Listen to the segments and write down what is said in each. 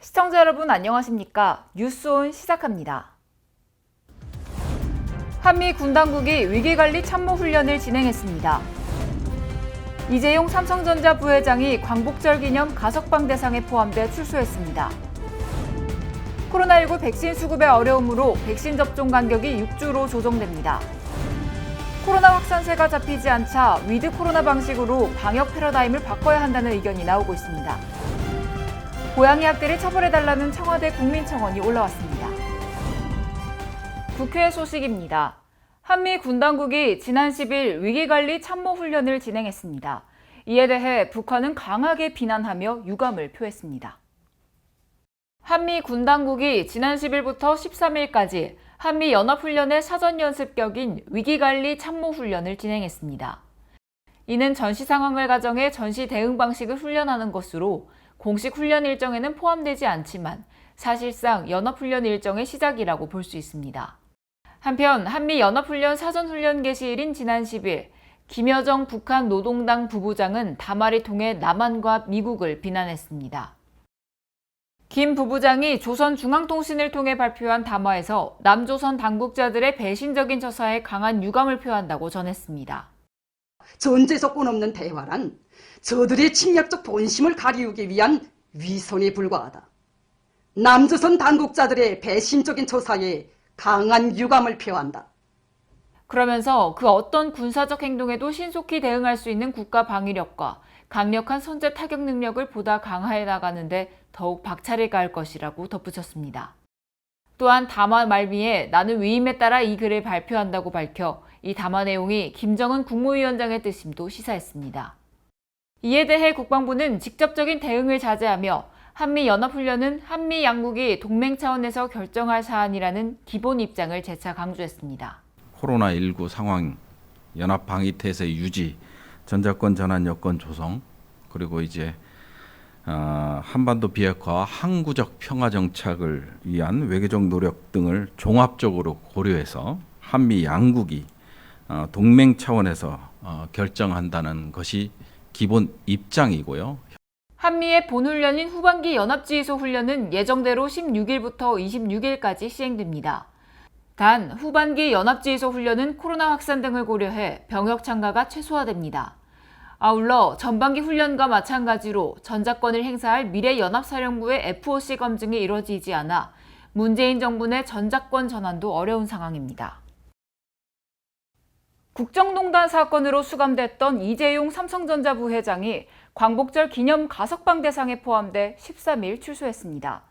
시청자 여러분 안녕하십니까? 뉴스온 시작합니다. 한미 군 당국이 위기관리 참모훈련을 진행했습니다. 이재용 삼성전자 부회장이 광복절 기념 가석방 대상에 포함돼 출소했습니다. 코로나19 백신 수급의 어려움으로 백신 접종 간격이 6주로 조정됩니다. 코로나 확산세가 잡히지 않자 위드 코로나 방식으로 방역 패러다임을 바꿔야 한다는 의견이 나오고 있습니다. 고양이 학대를 처벌해달라는 청와대 국민청원이 올라왔습니다. 국회 소식입니다. 한미 군 당국이 지난 10일 위기관리 참모훈련을 진행했습니다. 이에 대해 북한은 강하게 비난하며 유감을 표했습니다. 한미 군 당국이 지난 10일부터 13일까지 한미 연합훈련의 사전연습격인 위기관리 참모훈련을 진행했습니다. 이는 전시 상황을 가정해 전시 대응 방식을 훈련하는 것으로 공식 훈련 일정에는 포함되지 않지만 사실상 연합훈련 일정의 시작이라고 볼 수 있습니다. 한편 한미 연합훈련 사전훈련 개시일인 지난 10일 김여정 북한 노동당 부부장은 담화를 통해 남한과 미국을 비난했습니다. 김 부부장이 조선중앙통신을 통해 발표한 담화에서 남조선 당국자들의 배신적인 처사에 강한 유감을 표한다고 전했습니다. 전제 조건 없는 대화란 저들의 침략적 본심을 가리우기 위한 위선에 불과하다. 남조선 당국자들의 배신적인 처사에 강한 유감을 표한다. 그러면서 그 어떤 군사적 행동에도 신속히 대응할 수 있는 국가 방위력과 강력한 선제 타격 능력을 보다 강화해 나가는데 더욱 박차를 가할 것이라고 덧붙였습니다. 또한 담화 말미에 나는 위임에 따라 이 글을 발표한다고 밝혀 이 담화 내용이 김정은 국무위원장의 뜻임도 시사했습니다. 이에 대해 국방부는 직접적인 대응을 자제하며 한미연합훈련은 한미 양국이 동맹 차원에서 결정할 사안이라는 기본 입장을 재차 강조했습니다. 코로나19 상황, 연합방위태세 유지, 전자권 전환 여건 조성, 그리고 이제 한반도 비핵화와 항구적 평화 정착을 위한 외교적 노력 등을 종합적으로 고려해서 한미 양국이 동맹 차원에서 결정한다는 것이 기본 입장이고요. 한미의 본훈련인 후반기 연합지휘소 훈련은 예정대로 16일부터 26일까지 시행됩니다. 단 후반기 연합지휘소 훈련은 코로나 확산 등을 고려해 병역 참가가 최소화됩니다. 아울러 전반기 훈련과 마찬가지로 전자권을 행사할 미래연합사령부의 FOC 검증이 이뤄지지 않아 문재인 정부 내 전자권 전환도 어려운 상황입니다. 국정농단 사건으로 수감됐던 이재용 삼성전자 부회장이 광복절 기념 가석방 대상에 포함돼 13일 출소했습니다.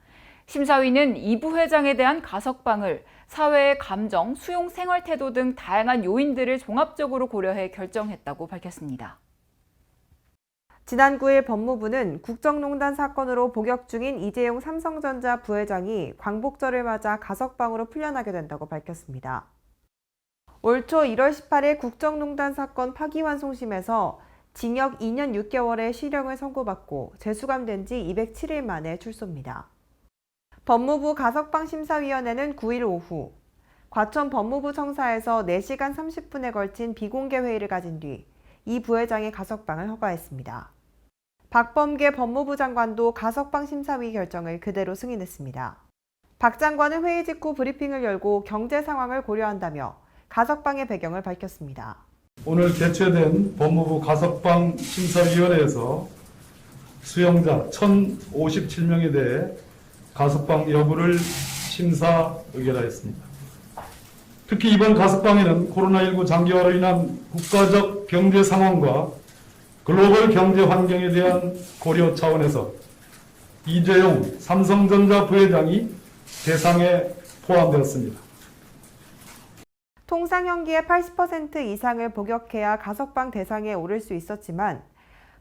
심사위는 이 부회장에 대한 가석방을 사회의 감정, 수용 생활 태도 등 다양한 요인들을 종합적으로 고려해 결정했다고 밝혔습니다. 지난 9일 법무부는 국정농단 사건으로 복역 중인 이재용 삼성전자 부회장이 광복절을 맞아 가석방으로 풀려나게 된다고 밝혔습니다. 올 초 1월 18일 국정농단 사건 파기환송심에서 징역 2년 6개월의 실형을 선고받고 재수감된 지 207일 만에 출소입니다. 법무부 가석방심사위원회는 9일 오후 과천 법무부 청사에서 4시간 30분에 걸친 비공개 회의를 가진 뒤 이 부회장의 가석방을 허가했습니다. 박범계 법무부 장관도 가석방 심사위 결정을 그대로 승인했습니다. 박 장관은 회의 직후 브리핑을 열고 경제 상황을 고려한다며 가석방의 배경을 밝혔습니다. 오늘 개최된 법무부 가석방 심사위원회에서 수용자 1,057명에 대해 가석방 여부를 심사 의결하였습니다. 특히 이번 가석방에는 코로나19 장기화로 인한 국가적 경제 상황과 글로벌 경제 환경에 대한 고려 차원에서 이재용 삼성전자 부회장이 대상에 포함되었습니다. 통상 형기의 80% 이상을 복역해야 가석방 대상에 오를 수 있었지만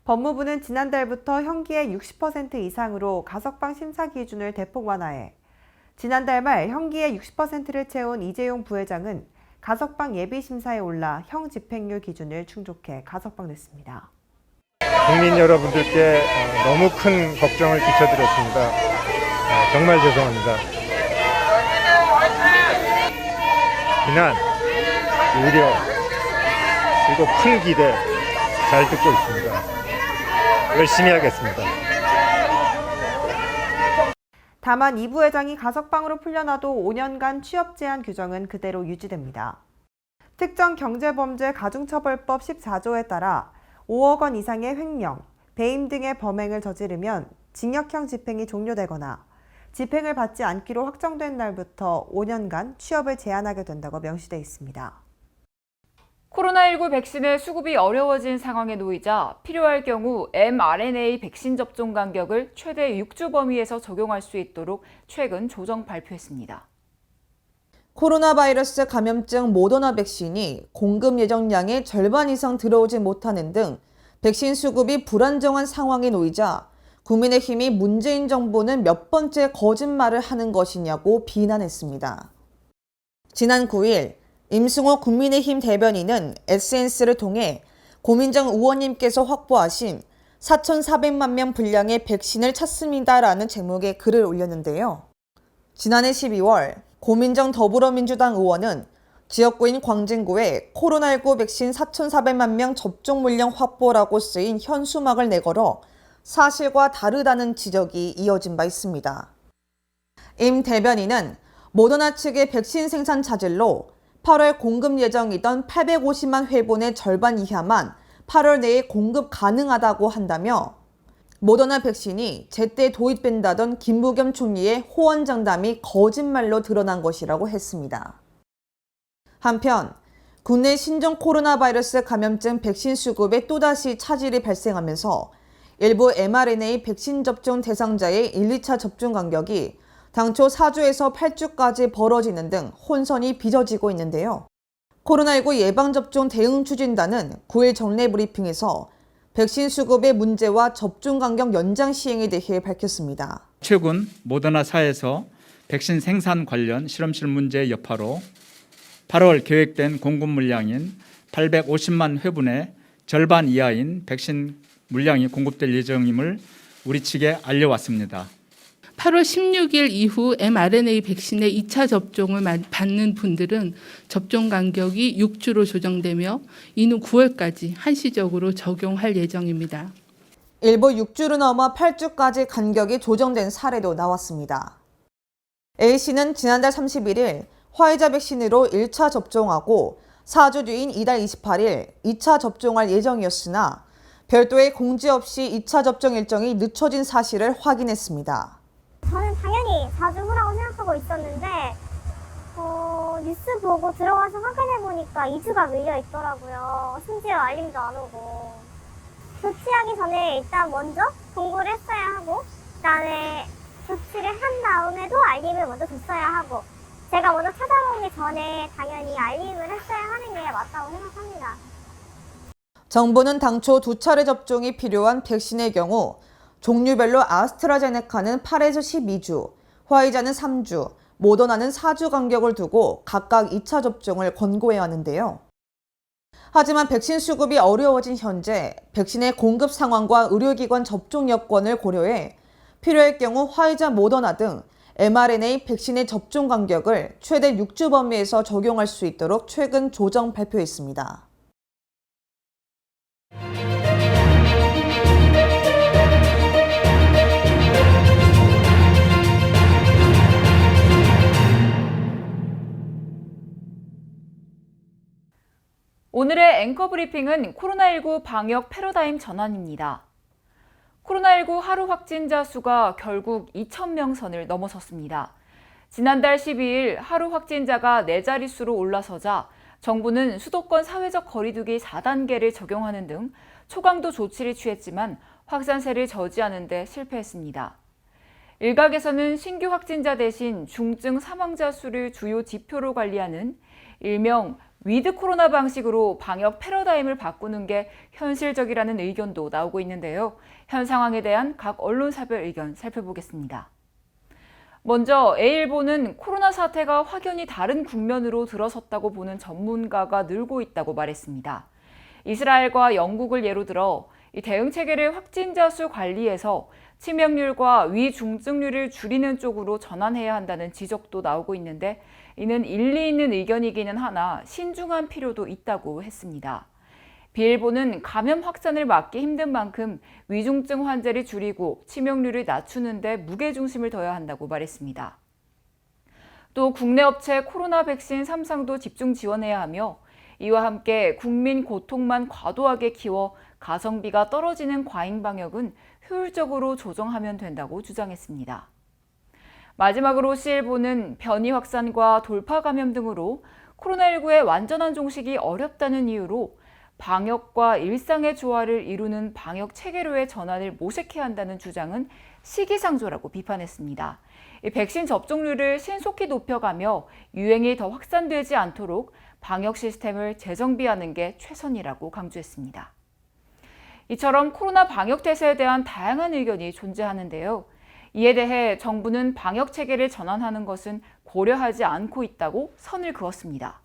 법무부는 지난달부터 형기의 60% 이상으로 가석방 심사 기준을 대폭 완화해 지난달 말 형기의 60%를 채운 이재용 부회장은 가석방 예비심사에 올라 형 집행률 기준을 충족해 가석방됐습니다. 국민 여러분들께 너무 큰 걱정을 끼쳐드렸습니다. 정말 죄송합니다. 비난, 우려, 그리고 큰 기대 잘 듣고 있습니다. 열심히 하겠습니다. 다만 이 부회장이 가석방으로 풀려나도 5년간 취업 제한 규정은 그대로 유지됩니다. 특정 경제범죄 가중처벌법 14조에 따라 5억 원 이상의 횡령, 배임 등의 범행을 저지르면 징역형 집행이 종료되거나 집행을 받지 않기로 확정된 날부터 5년간 취업을 제한하게 된다고 명시돼 있습니다. 코로나19 백신의 수급이 어려워진 상황에 놓이자 필요할 경우 mRNA 백신 접종 간격을 최대 6주 범위에서 적용할 수 있도록 최근 조정 발표했습니다. 코로나 바이러스 감염증 모더나 백신이 공급 예정량의 절반 이상 들어오지 못하는 등 백신 수급이 불안정한 상황에 놓이자 국민의힘이 문재인 정부는 몇 번째 거짓말을 하는 것이냐고 비난했습니다. 지난 9일 임승호 국민의힘 대변인은 SNS를 통해 고민정 의원님께서 확보하신 4,400만 명 분량의 백신을 찾습니다라는 제목의 글을 올렸는데요. 지난해 12월 고민정 더불어민주당 의원은 지역구인 광진구에 코로나19 백신 4,400만 명 접종 물량 확보라고 쓰인 현수막을 내걸어 사실과 다르다는 지적이 이어진 바 있습니다. 임 대변인은 모더나 측의 백신 생산 자질로 8월 공급 예정이던 850만 회분의 절반 이하만 8월 내에 공급 가능하다고 한다며 모더나 백신이 제때 도입된다던 김부겸 총리의 호언장담이 거짓말로 드러난 것이라고 했습니다. 한편 국내 신종 코로나 바이러스 감염증 백신 수급에 또다시 차질이 발생하면서 일부 mRNA 백신 접종 대상자의 1, 2차 접종 간격이 당초 4주에서 8주까지 벌어지는 등 혼선이 빚어지고 있는데요. 코로나19 예방접종 대응추진단은 9일 정례 브리핑에서 백신 수급의 문제와 접종 간격 연장 시행에 대해 밝혔습니다. 최근 모더나사에서 백신 생산 관련 실험실 문제의 여파로 8월 계획된 공급 물량인 850만 회분의 절반 이하인 백신 물량이 공급될 예정임을 우리 측에 알려왔습니다. 8월 16일 이후 mRNA 백신의 2차 접종을 받는 분들은 접종 간격이 6주로 조정되며 이후 9월까지 한시적으로 적용할 예정입니다. 일부 6주로 넘어 8주까지 간격이 조정된 사례도 나왔습니다. A씨는 지난달 31일 화이자 백신으로 1차 접종하고 4주 뒤인 이달 28일 2차 접종할 예정이었으나 별도의 공지 없이 2차 접종 일정이 늦춰진 사실을 확인했습니다. 저는 당연히 4주 후라고 생각하고 있었는데 뉴스 보고 들어가서 확인해보니까 2주가 밀려 있더라고요. 심지어 알림도 안 오고. 조치하기 전에 일단 먼저 공고를 했어야 하고 그다음에 조치를 한 다음에도 알림을 먼저 줬어야 하고 제가 먼저 찾아오기 전에 당연히 알림을 했어야 하는 게 맞다고 생각합니다. 정부는 당초 2차례 접종이 필요한 백신의 경우 종류별로 아스트라제네카는 8에서 12주, 화이자는 3주, 모더나는 4주 간격을 두고 각각 2차 접종을 권고해야 하는데요. 하지만 백신 수급이 어려워진 현재 백신의 공급 상황과 의료기관 접종 여건을 고려해 필요할 경우 화이자, 모더나 등 mRNA 백신의 접종 간격을 최대 6주 범위에서 적용할 수 있도록 최근 조정 발표했습니다. 오늘의 앵커 브리핑은 코로나19 방역 패러다임 전환입니다. 코로나19 하루 확진자 수가 결국 2,000명 선을 넘어섰습니다. 지난달 12일 하루 확진자가 4자릿수로 올라서자 정부는 수도권 사회적 거리두기 4단계를 적용하는 등 초강도 조치를 취했지만 확산세를 저지하는 데 실패했습니다. 일각에서는 신규 확진자 대신 중증 사망자 수를 주요 지표로 관리하는 일명 위드 코로나 방식으로 방역 패러다임을 바꾸는 게 현실적이라는 의견도 나오고 있는데요. 현 상황에 대한 각 언론사별 의견 살펴보겠습니다. 먼저 A일보는 코로나 사태가 확연히 다른 국면으로 들어섰다고 보는 전문가가 늘고 있다고 말했습니다. 이스라엘과 영국을 예로 들어 이 대응 체계를 확진자 수 관리에서 치명률과 위중증률을 줄이는 쪽으로 전환해야 한다는 지적도 나오고 있는데 이는 일리 있는 의견이기는 하나 신중한 필요도 있다고 했습니다. 비일보는 감염 확산을 막기 힘든 만큼 위중증 환자를 줄이고 치명률을 낮추는 데 무게중심을 둬야 한다고 말했습니다. 또 국내 업체 코로나 백신 3상도 집중 지원해야 하며 이와 함께 국민 고통만 과도하게 키워 가성비가 떨어지는 과잉 방역은 효율적으로 조정하면 된다고 주장했습니다. 마지막으로 C일보는 변이 확산과 돌파 감염 등으로 코로나19의 완전한 종식이 어렵다는 이유로 방역과 일상의 조화를 이루는 방역 체계로의 전환을 모색해야 한다는 주장은 시기상조라고 비판했습니다. 백신 접종률을 신속히 높여가며 유행이 더 확산되지 않도록 방역 시스템을 재정비하는 게 최선이라고 강조했습니다. 이처럼 코로나 방역 태세에 대한 다양한 의견이 존재하는데요. 이에 대해 정부는 방역 체계를 전환하는 것은 고려하지 않고 있다고 선을 그었습니다.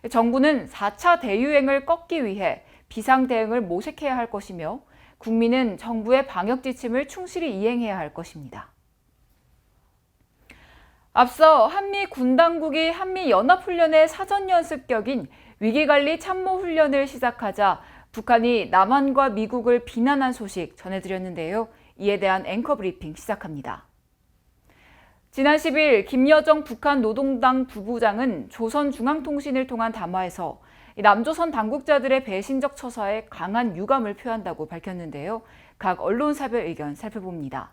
정부는 4차 대유행을 꺾기 위해 비상 대응을 모색해야 할 것이며 국민은 정부의 방역 지침을 충실히 이행해야 할 것입니다. 앞서 한미 군당국이 한미연합훈련의 사전연습격인 위기관리 참모훈련을 시작하자 북한이 남한과 미국을 비난한 소식 전해드렸는데요. 이에 대한 앵커 브리핑 시작합니다. 지난 10일 김여정 북한 노동당 부부장은 조선중앙통신을 통한 담화에서 남조선 당국자들의 배신적 처사에 강한 유감을 표한다고 밝혔는데요. 각 언론사별 의견 살펴봅니다.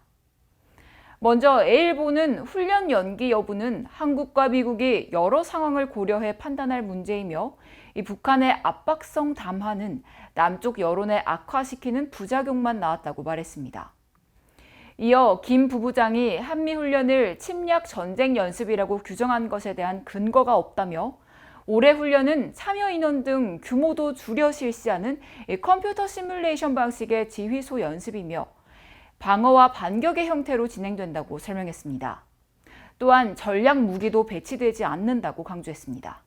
먼저 A일보는 훈련 연기 여부는 한국과 미국이 여러 상황을 고려해 판단할 문제이며 이 북한의 압박성 담화는 남쪽 여론을 악화시키는 부작용만 나왔다고 말했습니다. 이어 김 부부장이 한미훈련을 침략 전쟁 연습이라고 규정한 것에 대한 근거가 없다며 올해 훈련은 참여 인원 등 규모도 줄여 실시하는 컴퓨터 시뮬레이션 방식의 지휘소 연습이며 방어와 반격의 형태로 진행된다고 설명했습니다. 또한 전략 무기도 배치되지 않는다고 강조했습니다.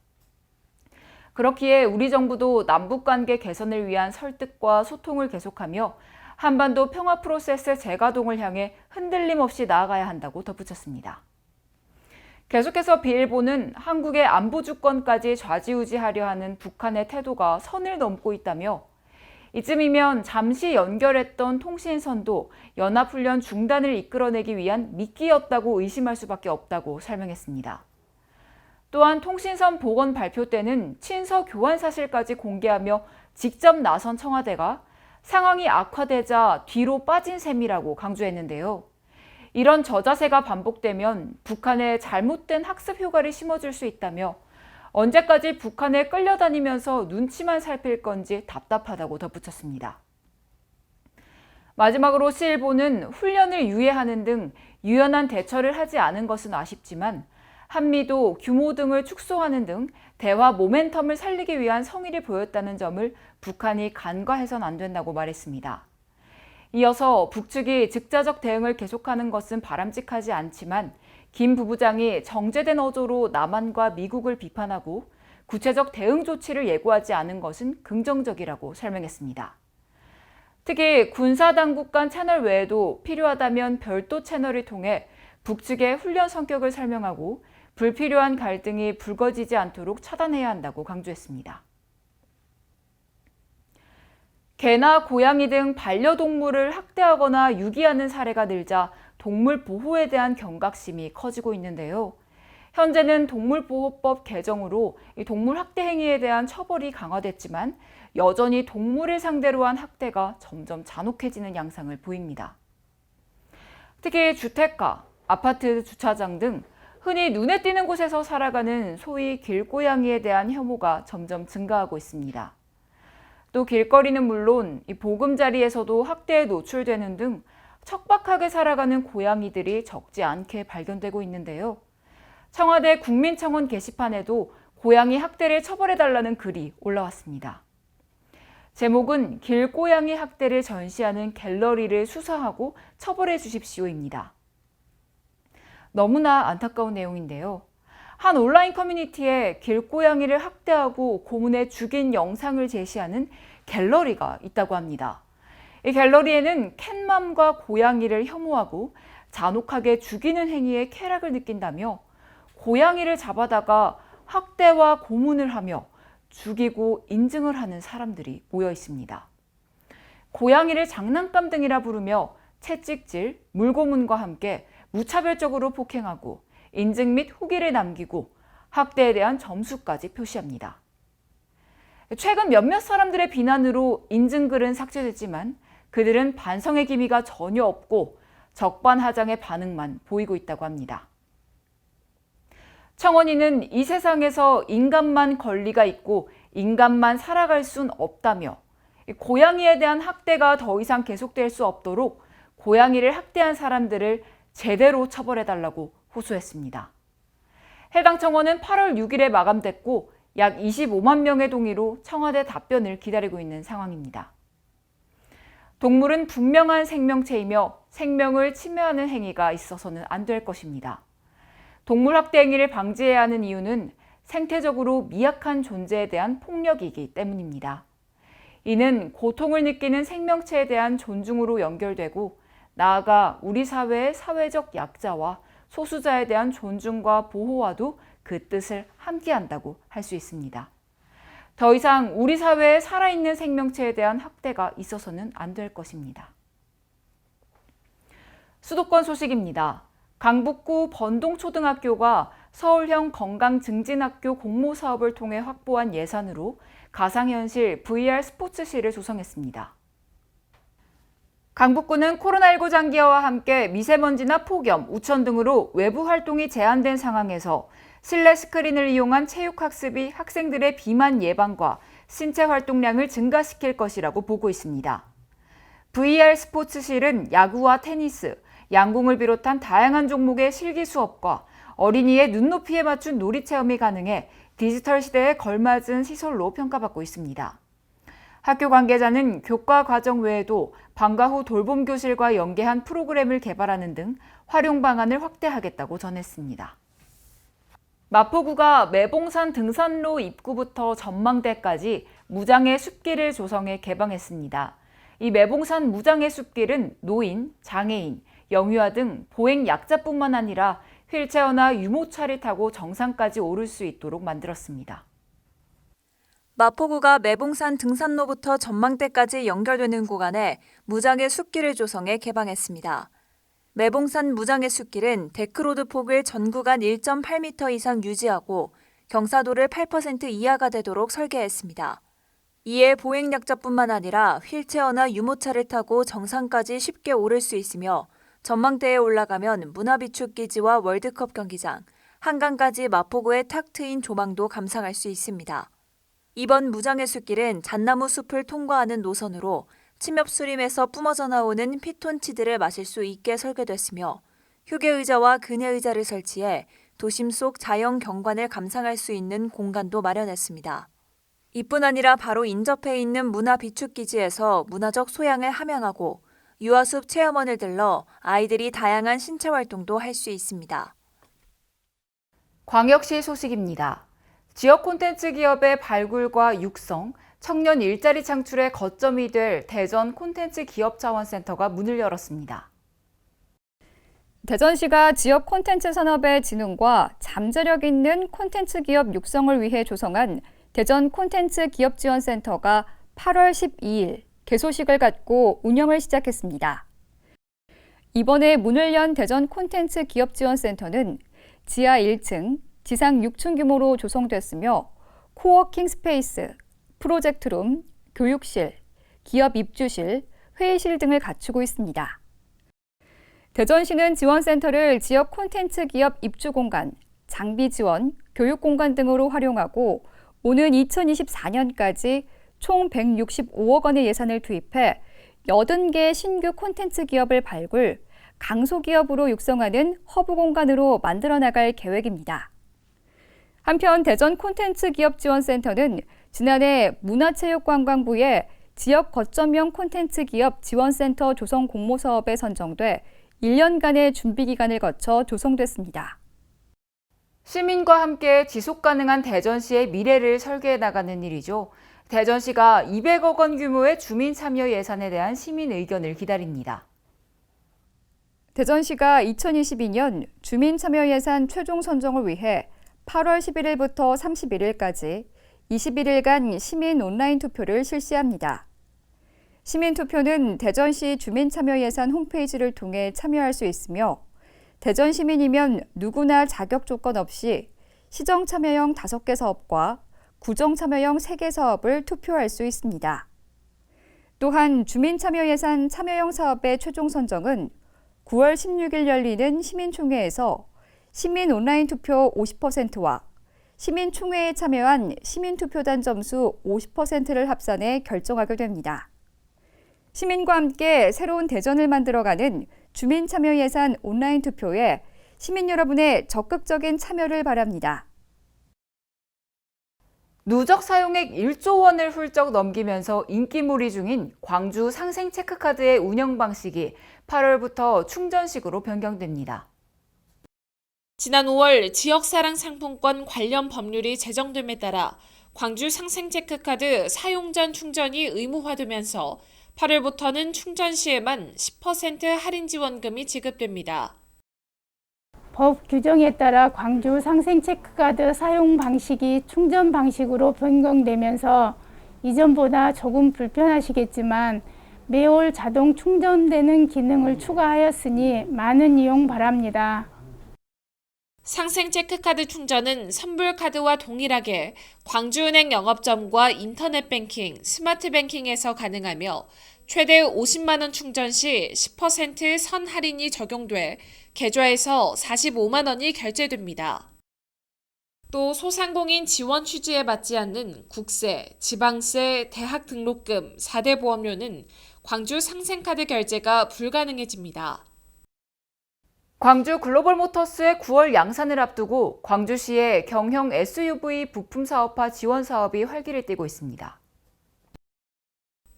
그렇기에 우리 정부도 남북관계 개선을 위한 설득과 소통을 계속하며 한반도 평화 프로세스 재가동을 향해 흔들림 없이 나아가야 한다고 덧붙였습니다. 계속해서 비일보는 한국의 안보 주권까지 좌지우지하려 하는 북한의 태도가 선을 넘고 있다며 이쯤이면 잠시 연결했던 통신선도 연합훈련 중단을 이끌어내기 위한 미끼였다고 의심할 수밖에 없다고 설명했습니다. 또한 통신선 복원 발표 때는 친서 교환 사실까지 공개하며 직접 나선 청와대가 상황이 악화되자 뒤로 빠진 셈이라고 강조했는데요. 이런 저자세가 반복되면 북한에 잘못된 학습 효과를 심어줄 수 있다며 언제까지 북한에 끌려다니면서 눈치만 살필 건지 답답하다고 덧붙였습니다. 마지막으로 C일보는 훈련을 유예하는 등 유연한 대처를 하지 않은 것은 아쉽지만 한미도 규모 등을 축소하는 등 대화 모멘텀을 살리기 위한 성의를 보였다는 점을 북한이 간과해선 안 된다고 말했습니다. 이어서 북측이 즉자적 대응을 계속하는 것은 바람직하지 않지만 김 부부장이 정제된 어조로 남한과 미국을 비판하고 구체적 대응 조치를 예고하지 않은 것은 긍정적이라고 설명했습니다. 특히 군사당국 간 채널 외에도 필요하다면 별도 채널을 통해 북측의 훈련 성격을 설명하고 불필요한 갈등이 불거지지 않도록 차단해야 한다고 강조했습니다. 개나 고양이 등 반려동물을 학대하거나 유기하는 사례가 늘자 동물 보호에 대한 경각심이 커지고 있는데요. 현재는 동물보호법 개정으로 이 동물 학대 행위에 대한 처벌이 강화됐지만 여전히 동물을 상대로 한 학대가 점점 잔혹해지는 양상을 보입니다. 특히 주택가, 아파트 주차장 등 흔히 눈에 띄는 곳에서 살아가는 소위 길고양이에 대한 혐오가 점점 증가하고 있습니다. 또 길거리는 물론 이 보금자리에서도 학대에 노출되는 등 척박하게 살아가는 고양이들이 적지 않게 발견되고 있는데요. 청와대 국민청원 게시판에도 고양이 학대를 처벌해달라는 글이 올라왔습니다. 제목은 길고양이 학대를 전시하는 갤러리를 수사하고 처벌해 주십시오입니다. 너무나 안타까운 내용인데요. 한 온라인 커뮤니티에 길고양이를 학대하고 고문해 죽인 영상을 제시하는 갤러리가 있다고 합니다. 이 갤러리에는 캣맘과 고양이를 혐오하고 잔혹하게 죽이는 행위에 쾌락을 느낀다며 고양이를 잡아다가 학대와 고문을 하며 죽이고 인증을 하는 사람들이 모여 있습니다. 고양이를 장난감 등이라 부르며 채찍질, 물고문과 함께 무차별적으로 폭행하고 인증 및 후기를 남기고 학대에 대한 점수까지 표시합니다. 최근 몇몇 사람들의 비난으로 인증글은 삭제됐지만 그들은 반성의 기미가 전혀 없고 적반하장의 반응만 보이고 있다고 합니다. 청원인은 이 세상에서 인간만 권리가 있고 인간만 살아갈 순 없다며 고양이에 대한 학대가 더 이상 계속될 수 없도록 고양이를 학대한 사람들을 제대로 처벌해달라고 호소했습니다. 해당 청원은 8월 6일에 마감됐고 약 25만 명의 동의로 청와대 답변을 기다리고 있는 상황입니다. 동물은 분명한 생명체이며 생명을 침해하는 행위가 있어서는 안 될 것입니다. 동물 학대 행위를 방지해야 하는 이유는 생태적으로 미약한 존재에 대한 폭력이기 때문입니다. 이는 고통을 느끼는 생명체에 대한 존중으로 연결되고 나아가 우리 사회의 사회적 약자와 소수자에 대한 존중과 보호와도 그 뜻을 함께한다고 할 수 있습니다. 더 이상 우리 사회에 살아있는 생명체에 대한 학대가 있어서는 안 될 것입니다. 수도권 소식입니다. 강북구 번동초등학교가 서울형 건강증진학교 공모사업을 통해 확보한 예산으로 가상현실 VR 스포츠실을 조성했습니다. 강북구는 코로나19 장기화와 함께 미세먼지나 폭염, 우천 등으로 외부 활동이 제한된 상황에서 실내 스크린을 이용한 체육학습이 학생들의 비만 예방과 신체 활동량을 증가시킬 것이라고 보고 있습니다. VR 스포츠실은 야구와 테니스, 양궁을 비롯한 다양한 종목의 실기 수업과 어린이의 눈높이에 맞춘 놀이 체험이 가능해 디지털 시대에 걸맞은 시설로 평가받고 있습니다. 학교 관계자는 교과 과정 외에도 방과 후 돌봄 교실과 연계한 프로그램을 개발하는 등 활용 방안을 확대하겠다고 전했습니다. 마포구가 매봉산 등산로 입구부터 전망대까지 무장의 숲길을 조성해 개방했습니다. 이 매봉산 무장의 숲길은 노인, 장애인, 영유아 등 보행 약자뿐만 아니라 휠체어나 유모차를 타고 정상까지 오를 수 있도록 만들었습니다. 마포구가 매봉산 등산로부터 전망대까지 연결되는 구간에 무장의 숲길을 조성해 개방했습니다. 매봉산 무장의 숲길은 데크로드 폭을 전 구간 1.8m 이상 유지하고 경사도를 8% 이하가 되도록 설계했습니다. 이에 보행약자뿐만 아니라 휠체어나 유모차를 타고 정상까지 쉽게 오를 수 있으며 전망대에 올라가면 문화비축기지와 월드컵 경기장, 한강까지 마포구의 탁 트인 조망도 감상할 수 있습니다. 이번 무장의 숲길은 잣나무 숲을 통과하는 노선으로 침엽수림에서 뿜어져 나오는 피톤치드를 마실 수 있게 설계됐으며 휴게의자와 그네의자를 설치해 도심 속 자연 경관을 감상할 수 있는 공간도 마련했습니다. 이뿐 아니라 바로 인접해 있는 문화비축기지에서 문화적 소양을 함양하고 유아숲 체험원을 들러 아이들이 다양한 신체 활동도 할 수 있습니다. 광역시 소식입니다. 지역 콘텐츠 기업의 발굴과 육성, 청년 일자리 창출의 거점이 될 대전 콘텐츠 기업자원센터가 문을 열었습니다. 대전시가 지역 콘텐츠 산업의 진흥과 잠재력 있는 콘텐츠 기업 육성을 위해 조성한 대전 콘텐츠 기업지원센터가 8월 12일 개소식을 갖고 운영을 시작했습니다. 이번에 문을 연 대전 콘텐츠 기업지원센터는 지하 1층, 지상 6층 규모로 조성됐으며 코워킹 스페이스, 프로젝트룸, 교육실, 기업 입주실, 회의실 등을 갖추고 있습니다. 대전시는 지원센터를 지역 콘텐츠 기업 입주 공간, 장비 지원, 교육 공간 등으로 활용하고 오는 2024년까지 총 165억 원의 예산을 투입해 80개의 신규 콘텐츠 기업을 발굴, 강소기업으로 육성하는 허브 공간으로 만들어 나갈 계획입니다. 한편 대전 콘텐츠 기업지원센터는 지난해 문화체육관광부의 지역 거점형 콘텐츠 기업 지원센터 조성 공모사업에 선정돼 1년간의 준비 기간을 거쳐 조성됐습니다. 시민과 함께 지속가능한 대전시의 미래를 설계해 나가는 일이죠. 대전시가 200억 원 규모의 주민 참여 예산에 대한 시민 의견을 기다립니다. 대전시가 2022년 주민 참여 예산 최종 선정을 위해 8월 11일부터 31일까지 21일간 시민 온라인 투표를 실시합니다. 시민투표는 대전시 주민참여예산 홈페이지를 통해 참여할 수 있으며 대전 시민이면 누구나 자격 조건 없이 시정 참여형 5개 사업과 구정 참여형 3개 사업을 투표할 수 있습니다. 또한 주민참여예산 참여형 사업의 최종 선정은 9월 16일 열리는 시민총회에서 시민 온라인 투표 50%와 시민총회에 참여한 시민투표단 점수 50%를 합산해 결정하게 됩니다. 시민과 함께 새로운 대전을 만들어가는 주민참여예산 온라인 투표에 시민 여러분의 적극적인 참여를 바랍니다. 누적 사용액 1조 원을 훌쩍 넘기면서 인기몰이 중인 광주 상생체크카드의 운영 방식이 8월부터 충전식으로 변경됩니다. 지난 5월 지역사랑 상품권 관련 법률이 제정됨에 따라 광주 상생체크카드 사용 전 충전이 의무화되면서 8월부터는 충전 시에만 10% 할인 지원금이 지급됩니다. 법 규정에 따라 광주 상생체크카드 사용 방식이 충전 방식으로 변경되면서 이전보다 조금 불편하시겠지만 매월 자동 충전되는 기능을 추가하였으니 많은 이용 바랍니다. 상생체크카드 충전은 선불카드와 동일하게 광주은행 영업점과 인터넷뱅킹, 스마트뱅킹에서 가능하며 최대 50만 원 충전 시 10% 선 할인이 적용돼 계좌에서 45만 원이 결제됩니다. 또 소상공인 지원 취지에 맞지 않는 국세, 지방세, 대학 등록금, 4대 보험료는 광주 상생카드 결제가 불가능해집니다. 광주 글로벌모터스의 9월 양산을 앞두고 광주시의 경형 SUV 부품 사업화 지원 사업이 활기를 띠고 있습니다.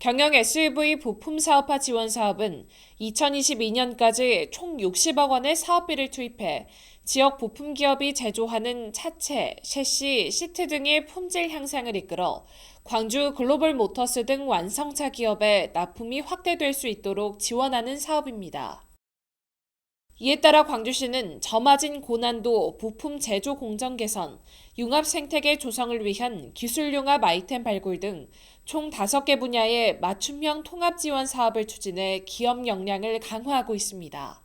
경영 SUV 부품 사업화 지원 사업은 2022년까지 총 60억 원의 사업비를 투입해 지역 부품 기업이 제조하는 차체, 셰시, 시트 등의 품질 향상을 이끌어 광주 글로벌 모터스 등 완성차 기업에 납품이 확대될 수 있도록 지원하는 사업입니다. 이에 따라 광주시는 저마진 고난도 부품 제조 공정 개선, 융합 생태계 조성을 위한 기술 융합 아이템 발굴 등 총 5개 분야의 맞춤형 통합 지원 사업을 추진해 기업 역량을 강화하고 있습니다.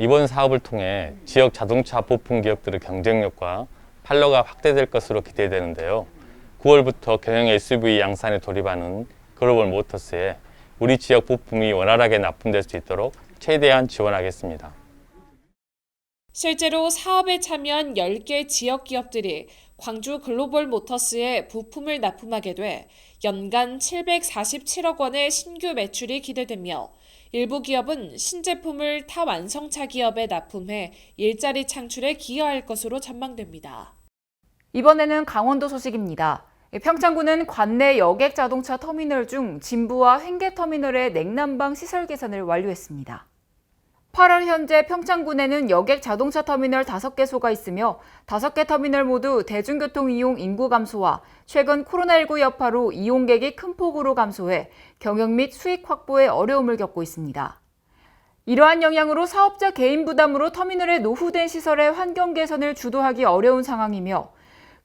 이번 사업을 통해 지역 자동차 부품 기업들의 경쟁력과 판로가 확대될 것으로 기대되는데요. 9월부터 경영 SUV 양산에 돌입하는 글로벌 모터스에 우리 지역 부품이 원활하게 납품될 수 있도록 최대한 지원하겠습니다. 실제로 사업에 참여한 10개 지역 기업들이 광주 글로벌 모터스에 부품을 납품하게 돼 연간 747억 원의 신규 매출이 기대되며 일부 기업은 신제품을 타 완성차 기업에 납품해 일자리 창출에 기여할 것으로 전망됩니다. 이번에는 강원도 소식입니다. 평창군은 관내 여객 자동차 터미널 중 진부와 횡계터미널의 냉난방 시설 개선을 완료했습니다. 8월 현재 평창군에는 여객 자동차 터미널 5개소가 있으며 5개 터미널 모두 대중교통 이용 인구 감소와 최근 코로나19 여파로 이용객이 큰 폭으로 감소해 경영 및 수익 확보에 어려움을 겪고 있습니다. 이러한 영향으로 사업자 개인 부담으로 터미널의 노후된 시설의 환경 개선을 주도하기 어려운 상황이며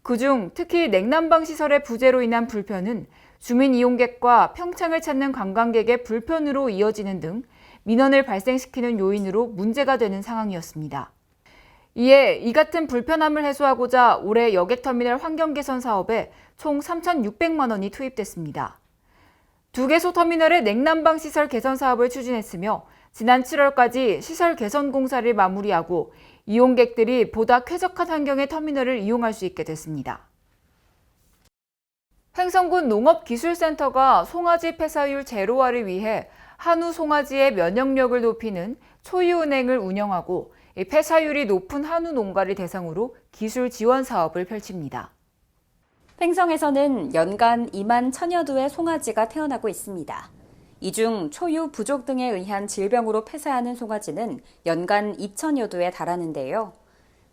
그중 특히 냉난방 시설의 부재로 인한 불편은 주민 이용객과 평창을 찾는 관광객의 불편으로 이어지는 등 민원을 발생시키는 요인으로 문제가 되는 상황이었습니다. 이에 이 같은 불편함을 해소하고자 올해 여객터미널 환경 개선 사업에 총 3,600만 원이 투입됐습니다. 2개소 터미널의 냉난방 시설 개선 사업을 추진했으며 지난 7월까지 시설 개선 공사를 마무리하고 이용객들이 보다 쾌적한 환경의 터미널을 이용할 수 있게 됐습니다. 횡성군 농업기술센터가 송아지 폐사율 제로화를 위해 한우 송아지의 면역력을 높이는 초유은행을 운영하고 폐사율이 높은 한우 농가를 대상으로 기술 지원 사업을 펼칩니다. 횡성에서는 연간 2만 1000여 두의 송아지가 태어나고 있습니다. 이 중 초유 부족 등에 의한 질병으로 폐사하는 송아지는 연간 2000여 두에 달하는데요.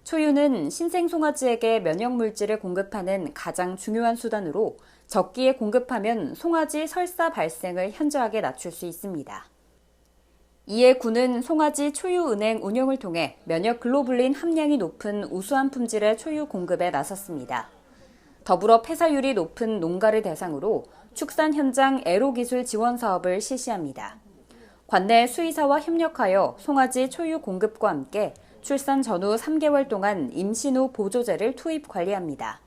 초유는 신생 송아지에게 면역 물질을 공급하는 가장 중요한 수단으로 적기에 공급하면 송아지 설사 발생을 현저하게 낮출 수 있습니다. 이에 군은 송아지 초유은행 운영을 통해 면역 글로불린 함량이 높은 우수한 품질의 초유 공급에 나섰습니다. 더불어 폐사율이 높은 농가를 대상으로 축산 현장 애로기술 지원 사업을 실시합니다. 관내 수의사와 협력하여 송아지 초유 공급과 함께 출산 전후 3개월 동안 임신 후 보조제를 투입 관리합니다.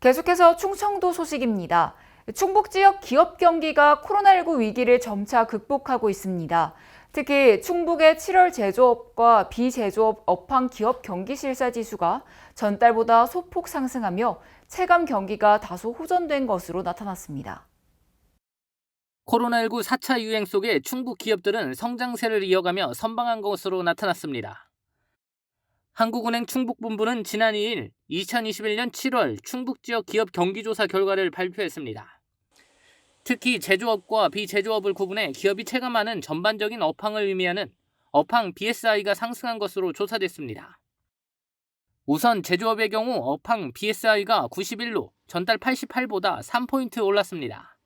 계속해서 충청도 소식입니다. 충북 지역 기업 경기가 코로나19 위기를 점차 극복하고 있습니다. 특히 충북의 7월 제조업과 비제조업 업황 기업 경기 실사 지수가 전달보다 소폭 상승하며 체감 경기가 다소 호전된 것으로 나타났습니다. 코로나19 4차 유행 속에 충북 기업들은 성장세를 이어가며 선방한 것으로 나타났습니다. 한국은행 충북본부는 지난 2일 2021년 7월 충북 지역 기업 경기조사 결과를 발표했습니다. 특히 제조업과 비제조업을 구분해 기업이 체감하는 전반적인 업황을 의미하는 업황 BSI가 상승한 것으로 조사됐습니다. 우선 제조업의 경우 업황 BSI가 91로 전달 88보다 3포인트 올랐습니다.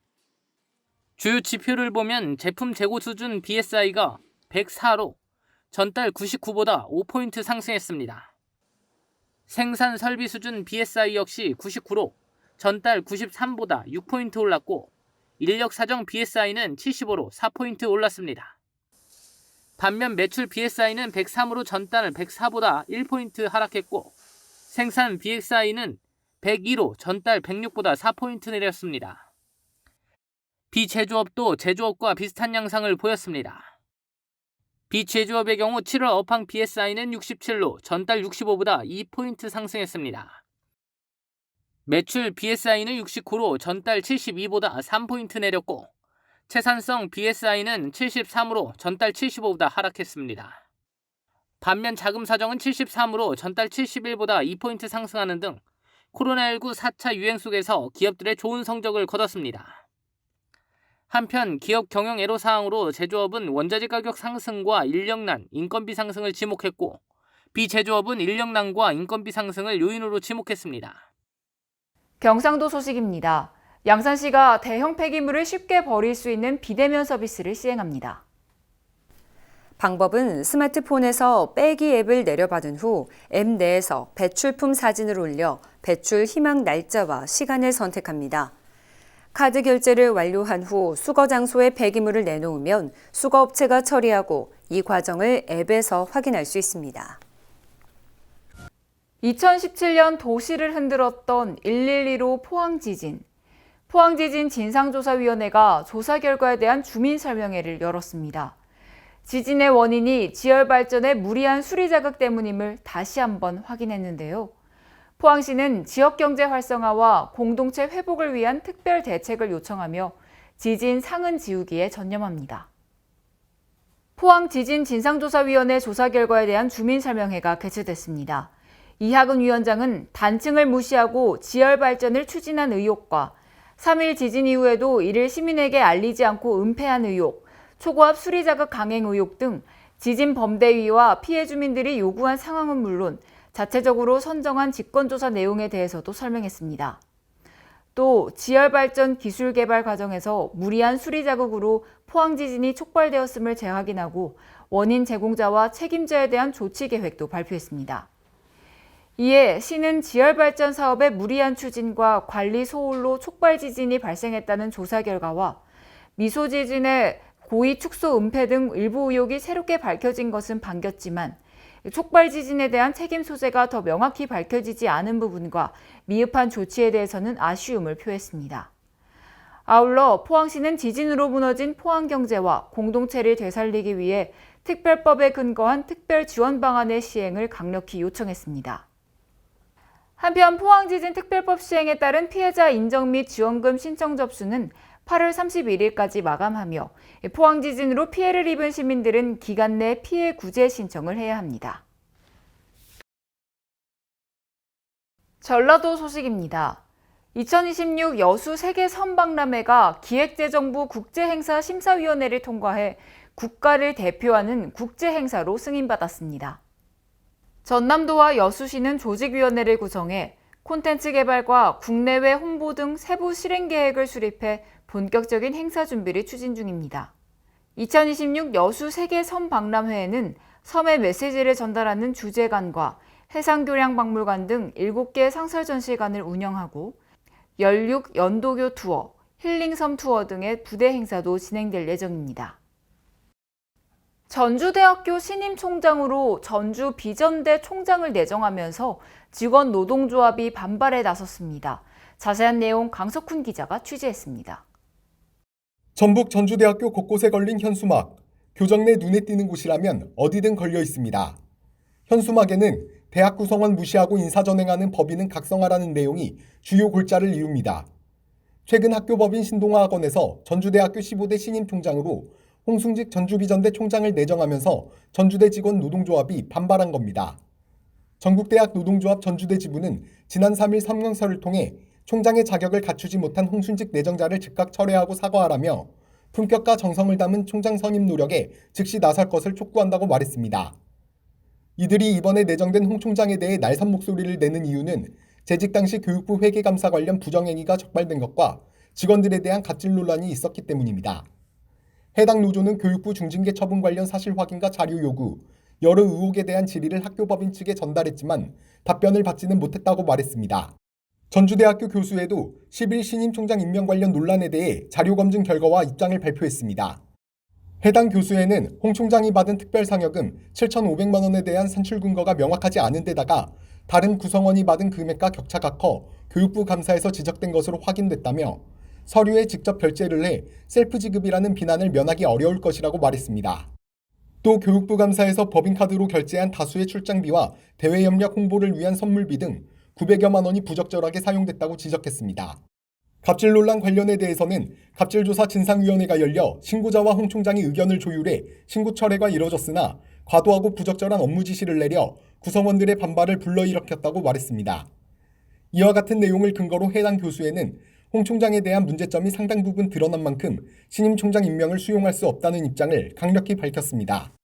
주요 지표를 보면 제품 재고 수준 BSI가 104로 전달 99보다 5포인트 상승했습니다. 생산 설비 수준 BSI 역시 99로 전달 93보다 6포인트 올랐고 인력 사정 BSI는 75로 4포인트 올랐습니다. 반면 매출 BSI는 103으로 전달 104보다 1포인트 하락했고 생산 BSI는 102로 전달 106보다 4포인트 내렸습니다. 비제조업도 제조업과 비슷한 양상을 보였습니다. 비제조업의 경우 7월 업황 BSI는 67로 전달 65보다 2포인트 상승했습니다. 매출 BSI는 69로 전달 72보다 3포인트 내렸고 채산성 BSI는 73으로 전달 75보다 하락했습니다. 반면 자금 사정은 73으로 전달 71보다 2포인트 상승하는 등 코로나19 4차 유행 속에서 기업들의 좋은 성적을 거뒀습니다. 한편 기업 경영 애로사항으로 제조업은 원자재 가격 상승과 인력난, 인건비 상승을 지목했고 비제조업은 인력난과 인건비 상승을 요인으로 지목했습니다. 경상도 소식입니다. 양산시가 대형 폐기물을 쉽게 버릴 수 있는 비대면 서비스를 시행합니다. 방법은 스마트폰에서 빼기 앱을 내려받은 후 앱 내에서 배출품 사진을 올려 배출 희망 날짜와 시간을 선택합니다. 카드 결제를 완료한 후 수거 장소에 폐기물을 내놓으면 수거업체가 처리하고 이 과정을 앱에서 확인할 수 있습니다. 2017년 도시를 흔들었던 112로 포항지진. 포항지진 진상조사위원회가 조사 결과에 대한 주민 설명회를 열었습니다. 지진의 원인이 지열발전의 무리한 수리 자극 때문임을 다시 한번 확인했는데요. 포항시는 지역경제 활성화와 공동체 회복을 위한 특별 대책을 요청하며 지진 상흔 지우기에 전념합니다. 포항지진 진상조사위원회 조사 결과에 대한 주민 설명회가 개최됐습니다. 이학은 위원장은 단층을 무시하고 지열 발전을 추진한 의혹과 3일 지진 이후에도 이를 시민에게 알리지 않고 은폐한 의혹, 초고압 수리 자극 강행 의혹 등 지진 범대위와 피해 주민들이 요구한 상황은 물론 자체적으로 선정한 직권조사 내용에 대해서도 설명했습니다. 또 지열 발전 기술 개발 과정에서 무리한 수리 자극으로 포항 지진이 촉발되었음을 재확인하고 원인 제공자와 책임자에 대한 조치 계획도 발표했습니다. 이에 시는 지열발전 사업의 무리한 추진과 관리 소홀로 촉발 지진이 발생했다는 조사 결과와 미소 지진의 고의 축소 은폐 등 일부 의혹이 새롭게 밝혀진 것은 반겼지만 촉발 지진에 대한 책임 소재가 더 명확히 밝혀지지 않은 부분과 미흡한 조치에 대해서는 아쉬움을 표했습니다. 아울러 포항시는 지진으로 무너진 포항 경제와 공동체를 되살리기 위해 특별법에 근거한 특별 지원 방안의 시행을 강력히 요청했습니다. 한편 포항지진 특별법 시행에 따른 피해자 인정 및 지원금 신청 접수는 8월 31일까지 마감하며 포항지진으로 피해를 입은 시민들은 기간 내 피해 구제 신청을 해야 합니다. 전라도 소식입니다. 2026 여수 세계 선박람회가 기획재정부 국제행사심사위원회를 통과해 국가를 대표하는 국제행사로 승인받았습니다. 전남도와 여수시는 조직위원회를 구성해 콘텐츠 개발과 국내외 홍보 등 세부 실행 계획을 수립해 본격적인 행사 준비를 추진 중입니다. 2026 여수 세계 섬박람회에는 섬의 메시지를 전달하는 주제관과 해상교량박물관 등 7개 상설전시관을 운영하고 16 연도교 투어, 힐링섬 투어 등의 부대 행사도 진행될 예정입니다. 전주대학교 신임 총장으로 전주 비전대 총장을 내정하면서 직원 노동조합이 반발에 나섰습니다. 자세한 내용 강석훈 기자가 취재했습니다. 전북 전주대학교 곳곳에 걸린 현수막, 교정 내 눈에 띄는 곳이라면 어디든 걸려 있습니다. 현수막에는 대학 구성원 무시하고 인사전행하는 법인은 각성하라는 내용이 주요 골자를 이룹니다. 최근 학교법인 신동아학원에서 전주대학교 15대 신임 총장으로 홍승직 전주비전대 총장을 내정하면서 전주대 직원 노동조합이 반발한 겁니다. 전국대학 노동조합 전주대 지부는 지난 3일 성명서를 통해 총장의 자격을 갖추지 못한 홍순직 내정자를 즉각 철회하고 사과하라며 품격과 정성을 담은 총장 선임 노력에 즉시 나설 것을 촉구한다고 말했습니다. 이들이 이번에 내정된 홍 총장에 대해 날선 목소리를 내는 이유는 재직 당시 교육부 회계감사 관련 부정행위가 적발된 것과 직원들에 대한 갑질 논란이 있었기 때문입니다. 해당 노조는 교육부 중징계 처분 관련 사실 확인과 자료 요구, 여러 의혹에 대한 질의를 학교법인 측에 전달했지만 답변을 받지는 못했다고 말했습니다. 전주대학교 교수회도 10일 신임 총장 임명 관련 논란에 대해 자료 검증 결과와 입장을 발표했습니다. 해당 교수회는 홍 총장이 받은 특별상여금 7,500만 원에 대한 산출 근거가 명확하지 않은 데다가 다른 구성원이 받은 금액과 격차가 커 교육부 감사에서 지적된 것으로 확인됐다며 서류에 직접 결제를 해 셀프 지급이라는 비난을 면하기 어려울 것이라고 말했습니다. 또 교육부 감사에서 법인카드로 결제한 다수의 출장비와 대외협력 홍보를 위한 선물비 등 900여만 원이 부적절하게 사용됐다고 지적했습니다. 갑질 논란 관련에 대해서는 갑질조사 진상위원회가 열려 신고자와 홍 총장이 의견을 조율해 신고 철회가 이뤄졌으나 과도하고 부적절한 업무 지시를 내려 구성원들의 반발을 불러일으켰다고 말했습니다. 이와 같은 내용을 근거로 해당 교수회는 홍 총장에 대한 문제점이 상당 부분 드러난 만큼 신임 총장 임명을 수용할 수 없다는 입장을 강력히 밝혔습니다.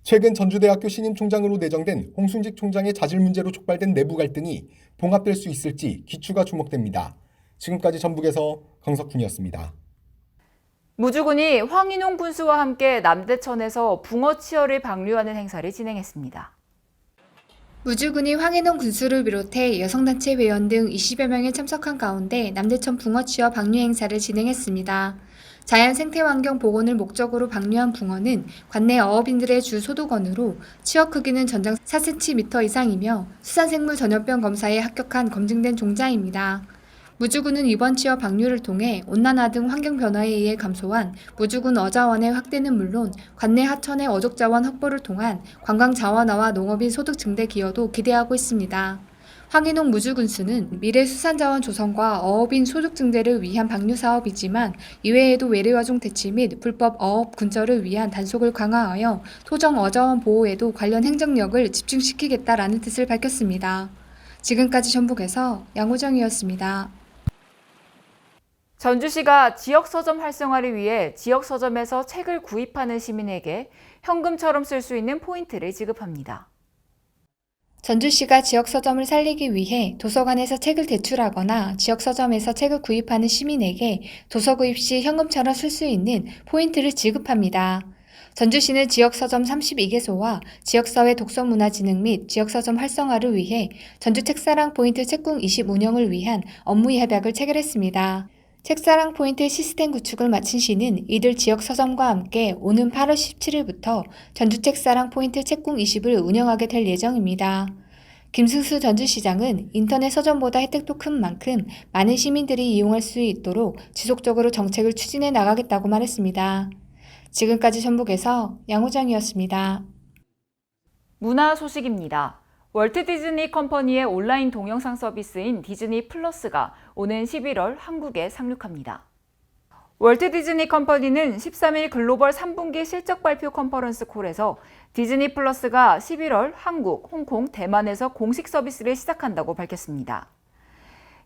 최근 전주대학교 신임 총장으로 내정된 홍순직 총장의 자질 문제로 촉발된 내부 갈등이 봉합될 수 있을지 귀추가 주목됩니다. 지금까지 전북에서 강석훈이었습니다. 무주군이 황인홍 군수와 함께 남대천에서 붕어 치어를 방류하는 행사를 진행했습니다. 무주군이 황인홍 군수를 비롯해 여성단체 회원 등 20여 명이 참석한 가운데 남대천 붕어 치어 방류 행사를 진행했습니다. 자연 생태환경 복원을 목적으로 방류한 붕어는 관내 어업인들의 주 소득원으로 치어 크기는 전장 4cm 이상이며 수산생물 전염병 검사에 합격한 검증된 종자입니다. 무주군은 이번 치어 방류를 통해 온난화 등 환경 변화에 의해 감소한 무주군 어자원의 확대는 물론 관내 하천의 어족자원 확보를 통한 관광 자원화와 농업인 소득 증대 기여도 기대하고 있습니다. 황인홍 무주군수는 미래 수산자원 조성과 어업인 소득 증대를 위한 방류 사업이지만 이외에도 외래어종 대치 및 불법 어업 근절을 위한 단속을 강화하여 토종 어자원 보호에도 관련 행정력을 집중시키겠다라는 뜻을 밝혔습니다. 지금까지 전북에서 양호정이었습니다. 전주시가 지역서점 활성화를 위해 지역서점에서 책을 구입하는 시민에게 현금처럼 쓸 수 있는 포인트를 지급합니다. 전주시가 지역서점을 살리기 위해 도서관에서 책을 대출하거나 지역서점에서 책을 구입하는 시민에게 도서 구입 시 현금처럼 쓸 수 있는 포인트를 지급합니다. 전주시는 지역서점 32개소와 지역사회 독서문화진흥 및 지역서점 활성화를 위해 전주책사랑 포인트 책궁 20 운영을 위한 업무 협약을 체결했습니다. 책사랑 포인트 시스템 구축을 마친 시는 이들 지역 서점과 함께 오는 8월 17일부터 전주 책사랑 포인트 책궁 20을 운영하게 될 예정입니다. 김승수 전주시장은 인터넷 서점보다 혜택도 큰 만큼 많은 시민들이 이용할 수 있도록 지속적으로 정책을 추진해 나가겠다고 말했습니다. 지금까지 전북에서 양호정이었습니다. 문화 소식입니다. 월트 디즈니 컴퍼니의 온라인 동영상 서비스인 디즈니 플러스가 오는 11월 한국에 상륙합니다. 월트 디즈니 컴퍼니는 13일 글로벌 3분기 실적 발표 컨퍼런스 콜에서 디즈니 플러스가 11월 한국, 홍콩, 대만에서 공식 서비스를 시작한다고 밝혔습니다.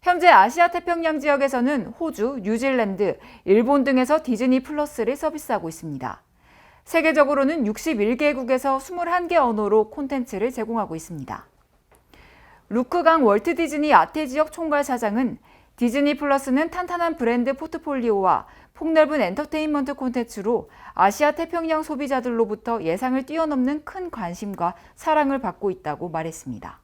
현재 아시아 태평양 지역에서는 호주, 뉴질랜드, 일본 등에서 디즈니 플러스를 서비스하고 있습니다. 세계적으로는 61개국에서 21개 언어로 콘텐츠를 제공하고 있습니다. 루크강 월트 디즈니 아태 지역 총괄 사장은 디즈니 플러스는 탄탄한 브랜드 포트폴리오와 폭넓은 엔터테인먼트 콘텐츠로 아시아 태평양 소비자들로부터 예상을 뛰어넘는 큰 관심과 사랑을 받고 있다고 말했습니다.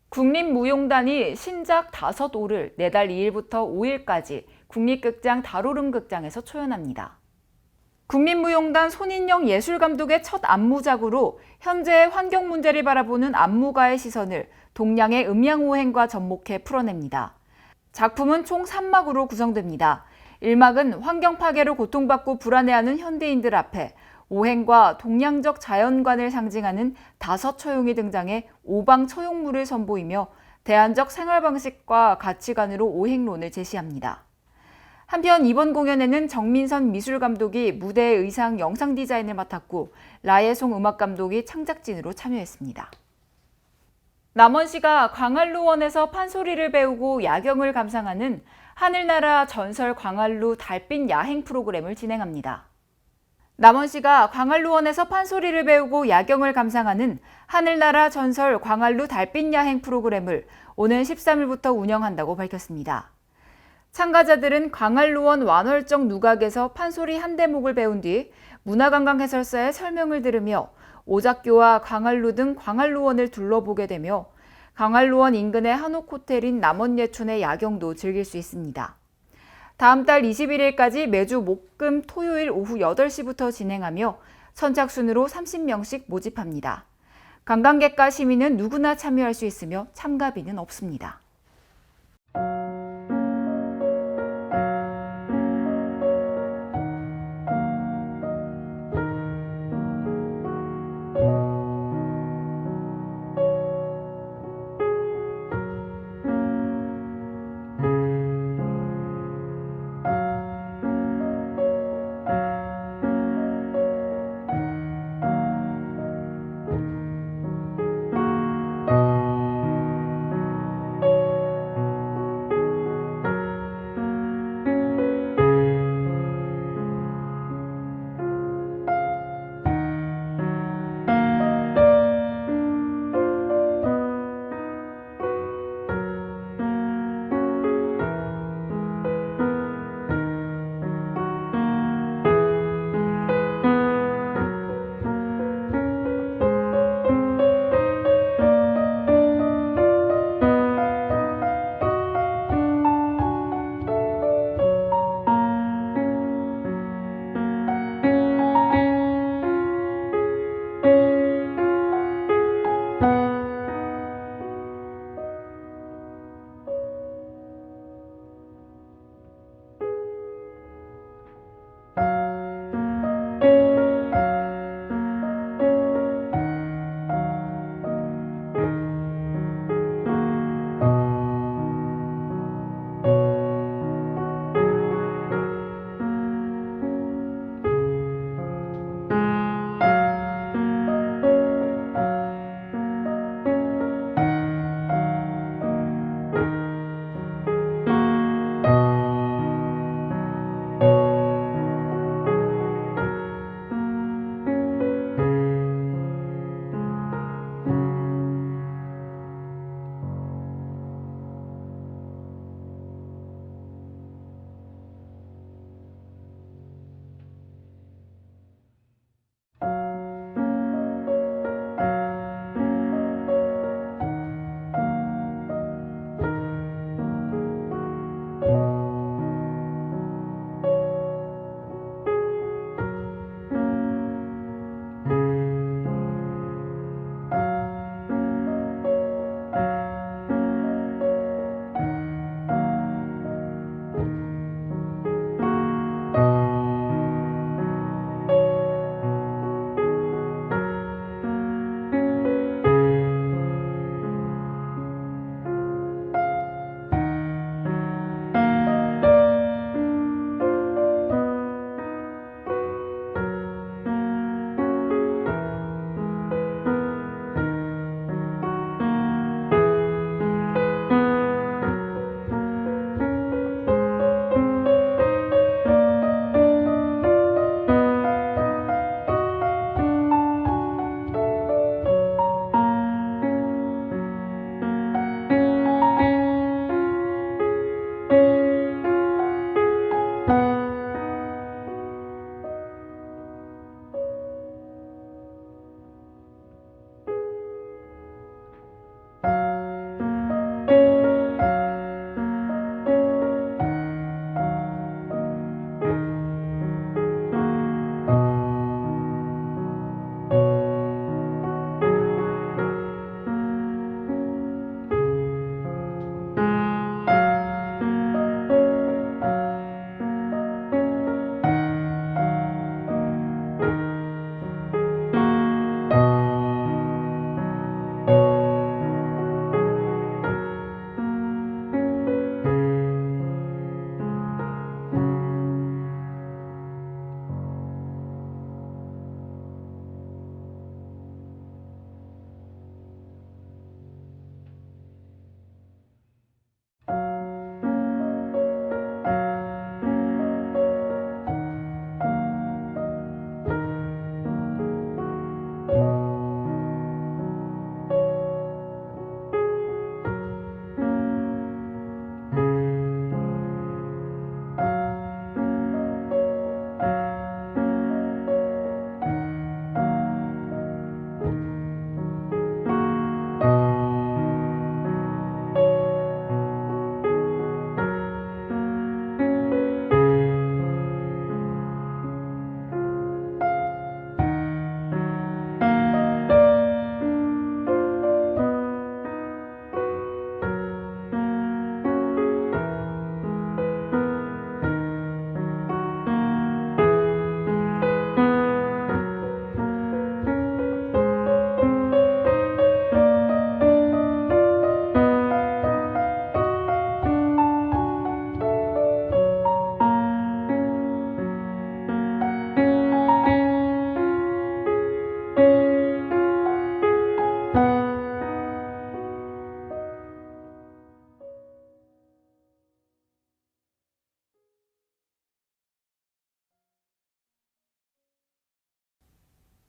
국립무용단이 신작 5올을 내달 2일부터 5일까지 국립극장 다로름극장에서 초연합니다. 국립무용단 손인영 예술감독의 첫 안무작으로 현재의 환경 문제를 바라보는 안무가의 시선을 동양의 음양오행과 접목해 풀어냅니다. 작품은 총 3막으로 구성됩니다. 1막은 환경 파괴로 고통받고 불안해하는 현대인들 앞에 오행과 동양적 자연관을 상징하는 5처용이 등장해 오방처용물을 선보이며 대안적 생활 방식과 가치관으로 오행론을 제시합니다. 한편 이번 공연에는 정민선 미술감독이 무대 의상 영상 디자인을 맡았고 라예송 음악감독이 창작진으로 참여했습니다. 남원시가 광안루원에서 판소리를 배우고 야경을 감상하는 하늘나라 전설 광안루 달빛 야행 프로그램을 진행합니다. 남원시가 광안루원에서 판소리를 배우고 야경을 감상하는 하늘나라 전설 광안루 달빛 야행 프로그램을 오는 13일부터 운영한다고 밝혔습니다. 참가자들은 광안루원 완월정 누각에서 판소리 한 대목을 배운 뒤 문화관광 해설사의 설명을 들으며 오작교와 광안루 등 광안루원을 둘러보게 되며 광안루원 인근의 한옥 호텔인 남원예촌의 야경도 즐길 수 있습니다. 다음 달 21일까지 매주 목, 금, 토요일 오후 8시부터 진행하며 선착순으로 30명씩 모집합니다. 관광객과 시민은 누구나 참여할 수 있으며 참가비는 없습니다.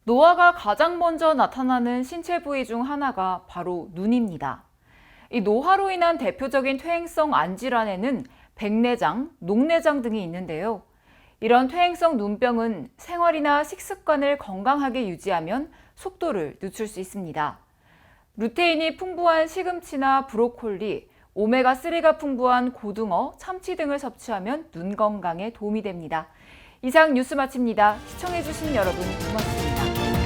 노화가 가장 먼저 나타나는 신체 부위 중 하나가 바로 눈입니다. 이 노화로 인한 대표적인 퇴행성 안질환에는 백내장, 녹내장 등이 있는데요. 이런 퇴행성 눈병은 생활이나 식습관을 건강하게 유지하면 속도를 늦출 수 있습니다. 루테인이 풍부한 시금치나 브로콜리, 오메가3가 풍부한 고등어, 참치 등을 섭취하면 눈 건강에 도움이 됩니다. 이상 뉴스 마칩니다. 시청해주신 여러분 고맙습니다.